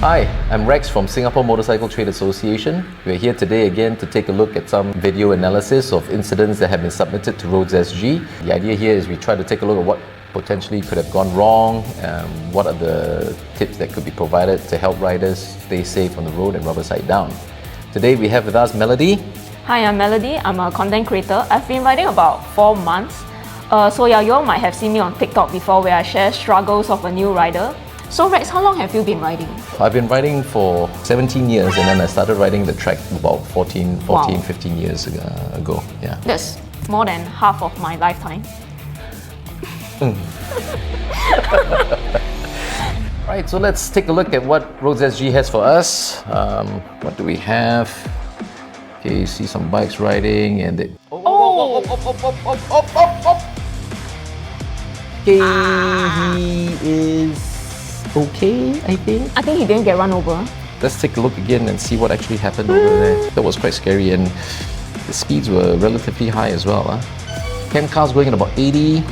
Hi, I'm Rex from Singapore Motorcycle Trade Association. We're here today again to take a look at some video analysis of incidents that have been submitted to ROADS.SG. The idea here is we try to take a look at what potentially could have gone wrong, what are the tips that could be provided to help riders stay safe on the road and rubber side down. Today we have with us Melody. Hi, I'm Melody. I'm a content creator. I've been riding about 4 months. You all might have seen me on TikTok before where I share struggles of a new rider. So Rex, how long have you been riding? I've been riding for 17 years and then I started riding the track about 15 years ago. Yeah. That's more than half of my lifetime. Right, so let's take a look at what ROADS.SG has for us. What do we have? Okay, you see some bikes riding and they... Okay, he is okay, I think. I think he didn't get run over. Let's take a look again and see what actually happened over there. That was quite scary and the speeds were relatively high as well. Cam car's going at about 80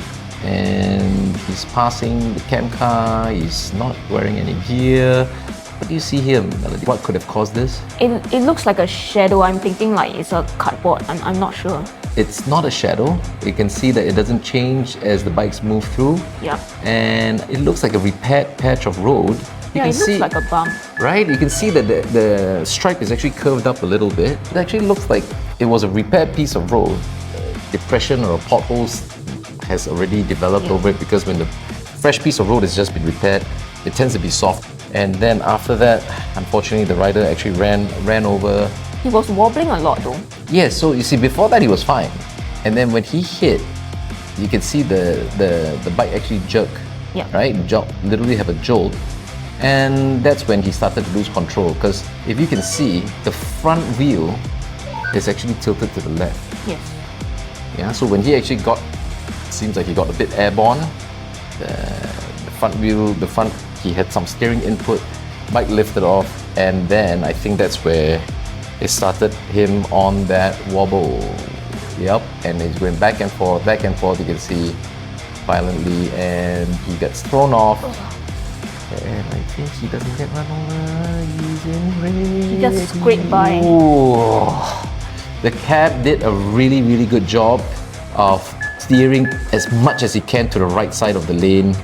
and he's passing the cam car. He's not wearing any gear. What do you see here, Melody? What could have caused this? It looks like a shadow. I'm thinking like it's a cardboard. I'm not sure. It's not a shadow. You can see that it doesn't change as the bikes move through. Yeah. And it looks like a repaired patch of road. Yeah, it looks like a bump. Right? You can see that the stripe is actually curved up a little bit. It actually looks like it was a repaired piece of road. Depression or a pothole has already developed over it because when the fresh piece of road has just been repaired, it tends to be soft. And then after that, unfortunately, the rider actually ran over. He was wobbling a lot though. Yeah, so you see, before that he was fine. And then when he hit, you can see the bike actually jerk. Yeah. Right? Literally have a jolt. And that's when he started to lose control. Because if you can see, the front wheel is actually tilted to the left. Yes. Yeah, so when he actually seems like he got a bit airborne. The front wheel, he had some steering input, bike lifted off, and then I think that's where it started him on that wobble. Yep, and he's going back and forth, you can see violently, and he gets thrown off. And I think he doesn't get run over, he's in race. He just scraped by. Ooh. The cab did a really good job of steering as much as he can to the right side of the lane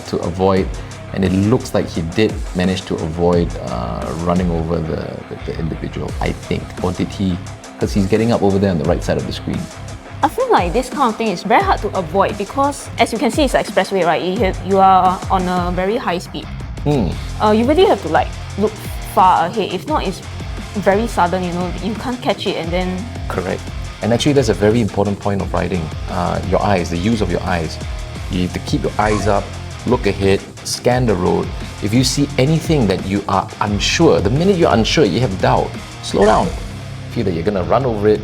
to avoid, and it looks like he did manage to avoid running over the individual, I think. Or did he? Because he's getting up over there on the right side of the screen. I feel like this kind of thing is very hard to avoid because as you can see it's an expressway, right? You are on a very high speed. You really have to like look far ahead. If not, it's very sudden, you can't catch it and then... Correct. And actually that's a very important point of riding. Your eyes, the use of your eyes. You have to keep your eyes up, look ahead, scan the road. If you see anything that you are unsure, the minute you're unsure, you have doubt, slow down. Feel that you're gonna run over it,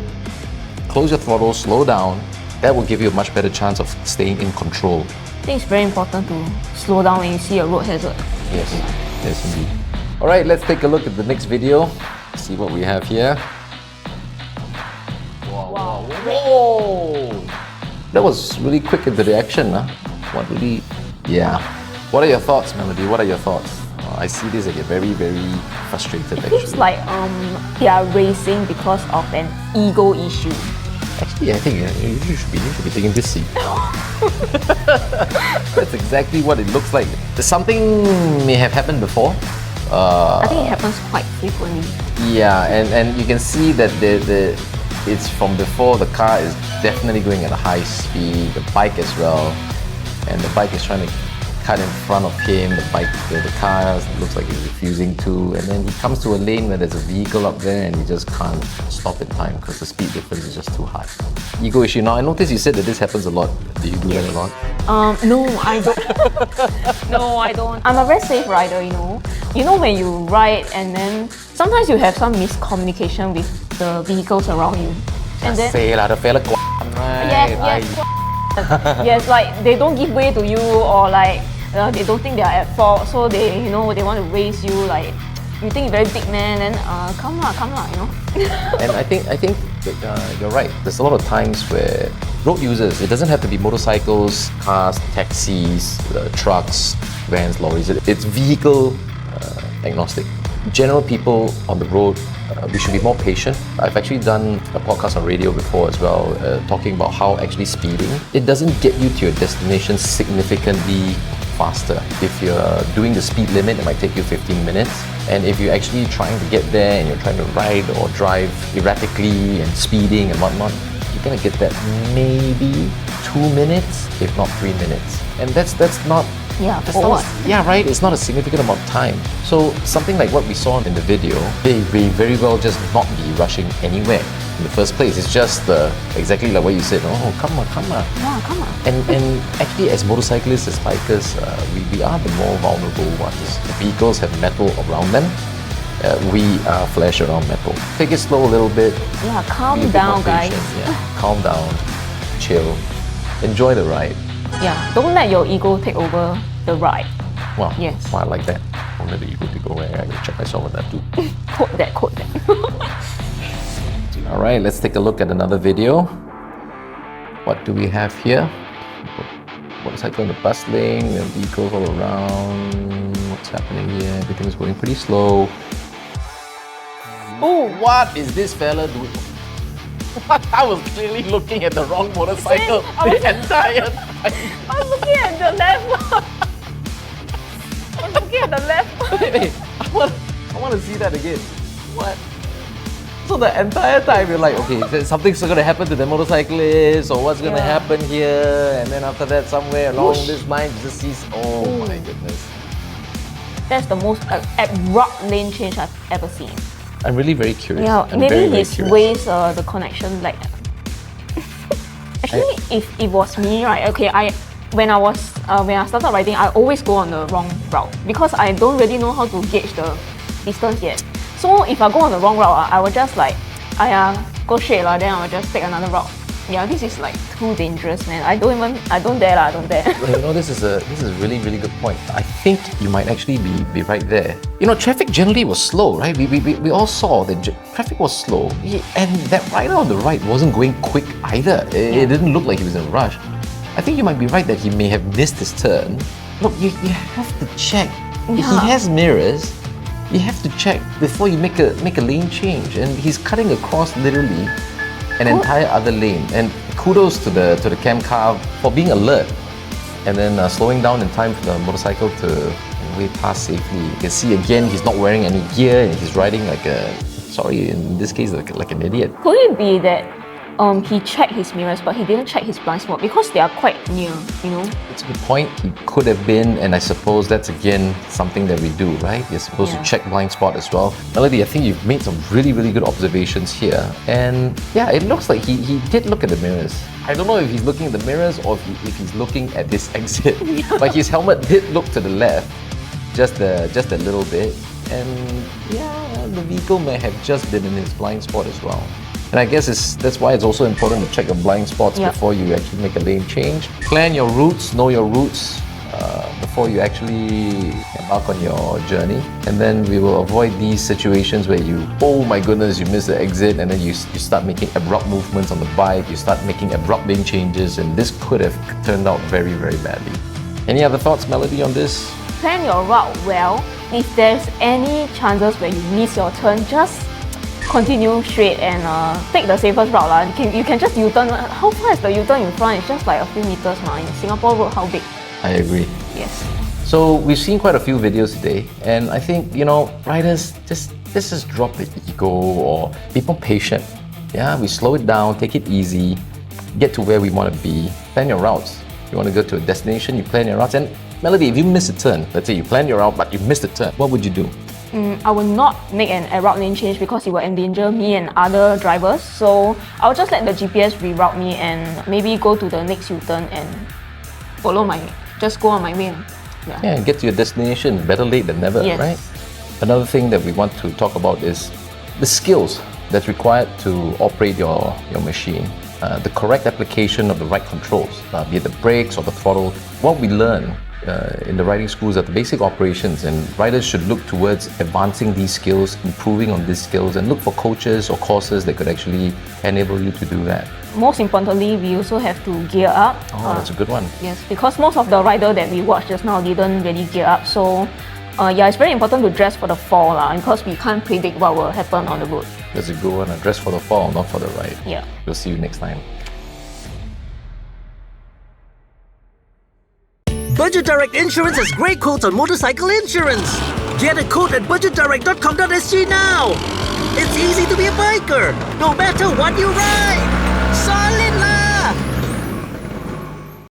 close your throttle, slow down. That will give you a much better chance of staying in control. I think it's very important to slow down when you see a road hazard. Yes indeed. Alright, let's take a look at the next video. See what we have here. Wow. Whoa! That was really quick into the action, huh? Yeah. What are your thoughts, Melody? What are your thoughts? I see this and you're very frustrated actually. It's like they are racing because of an ego issue. Actually, I think you should be taking this seat. That's exactly what it looks like. Something may have happened before. I think it happens quite frequently. Yeah, and you can see that it's from before. The car is definitely going at a high speed, the bike as well, and the bike is trying to cut in front of him. The car looks like he's refusing to, and then he comes to a lane where there's a vehicle up there and he just can't stop in time because the speed difference is just too high. Ego issue. Now I noticed you said that this happens a lot. Do you do that a lot? No, I don't. No, I don't. I'm a very safe rider, You know when you ride and then sometimes you have some miscommunication with the vehicles around you. And then say the fella right? Yes, like they don't give way to you or like they don't think they are at fault, so they they want to race you like you think you're very big man, then come lah, And I think that, you're right. There's a lot of times where road users, it doesn't have to be motorcycles, cars, taxis, trucks, vans, lorries. It's vehicle agnostic. General people on the road, we should be more patient. I've actually done a podcast on radio before as well, talking about how actually speeding, it doesn't get you to your destination significantly faster. If you're doing the speed limit, it might take you 15 minutes. And if you're actually trying to get there and you're trying to ride or drive erratically and speeding and whatnot, you're gonna get that maybe 2 minutes, if not 3 minutes. And that's not yeah, right? It's not a significant amount of time. So something like what we saw in the video, they may very well just not be rushing anywhere in the first place. It's just exactly like what you said. Oh, come on. Yeah, come on. And actually, as motorcyclists, as bikers, we are the more vulnerable ones. The vehicles have metal around them. We are flesh around metal. Take it slow a little bit. Yeah, calm down, guys. Yeah, calm down, chill, enjoy the ride. Yeah, don't let your ego take over the ride. Wow. Yes. Wow, I like that. Don't let the ego take over. I gotta check myself on that too. Quote that. All right, let's take a look at another video. What do we have here? Motorcycle in the bus lane, we have vehicles all around. What's happening here? Everything's going pretty slow. Oh, what is this fella doing? I was clearly looking at the wrong motorcycle the entire time. I was looking at the left. I was looking at the left. Hey, I want to see that again. What? So the entire time you're like, okay, something's going to happen to the motorcyclist, or what's going to happen here, and then after that, somewhere along this line, you just see, oh my goodness. That's the most abrupt lane change I've ever seen. I'm really very curious. Yeah, I'm maybe very his ways, the connection, like. Actually, if it was me, right? Okay, when I started riding, I always go on the wrong route because I don't really know how to gauge the distance yet. So if I go on the wrong route, I will just like, go straight lah. Then I will just take another route. Yeah, this is like too dangerous, man. I don't dare. Well, you know, this is a really, really good point. I think you might actually be right there. You know, traffic generally was slow, right? We all saw that traffic was slow, and that rider on the right wasn't going quick either. It didn't look like he was in a rush. I think you might be right that he may have missed his turn. Look, you have to check. If he has mirrors, you have to check before you make a lane change, and he's cutting across literally an entire other lane. And kudos to the cam car for being alert and then slowing down in time for the motorcycle to way past safely. You can see again he's not wearing any gear and he's riding like in this case like an idiot. Could it be that he checked his mirrors but he didn't check his blind spot because they are quite near, you know? It's a good point. He could have been, and I suppose that's again something that we do, right? You're supposed to check blind spot as well. Melody, I think you've made some really, really good observations here. And yeah, it looks like he did look at the mirrors. I don't know if he's looking at the mirrors or if he's looking at this exit. But his helmet did look to the left, just a little bit. And yeah, the vehicle may have just been in his blind spot as well. And I guess that's why it's also important to check your blind spots before you actually make a lane change. Plan your routes, know your routes before you actually embark on your journey. And then we will avoid these situations where oh my goodness, you miss the exit and then you start making abrupt movements on the bike, you start making abrupt lane changes, and this could have turned out very, very badly. Any other thoughts, Melody, on this? Plan your route well. If there's any chances where you miss your turn, just continue straight and take the safest route lah. You can just U-turn. How far is the U-turn in front? It's just like a few meters ma. In Singapore road, how big? I agree. Yes. So we've seen quite a few videos today, and I think, you know, riders just drop the ego or be more patient. Yeah, we slow it down, take it easy, get to where we want to be, plan your routes. You want to go to a destination, you plan your routes. And Melody, if you miss a turn, let's say you plan your route but you missed a turn, what would you do? I will not make an abrupt lane change because it will endanger me and other drivers. So I'll just let the GPS reroute me and maybe go to the next U-turn and just go on my way. Yeah, and get to your destination. Better late than never, right? Another thing that we want to talk about is the skills that's required to operate your machine. The correct application of the right controls, be it the brakes or the throttle. What we learn in the riding schools are the basic operations, and riders should look towards advancing these skills, improving on these skills, and look for coaches or courses that could actually enable you to do that. Most importantly, we also have to gear up. Oh, that's a good one. Yes, because most of the riders that we watched just now didn't really gear up. So Yeah, it's very important to dress for the fall because we can't predict what will happen on the road. That's a good one. Dress for the fall, not for the ride. Yeah. We'll see you next time. Budget Direct Insurance has great quotes on motorcycle insurance. Get a quote at budgetdirect.com.sg now. It's easy to be a biker, no matter what you ride.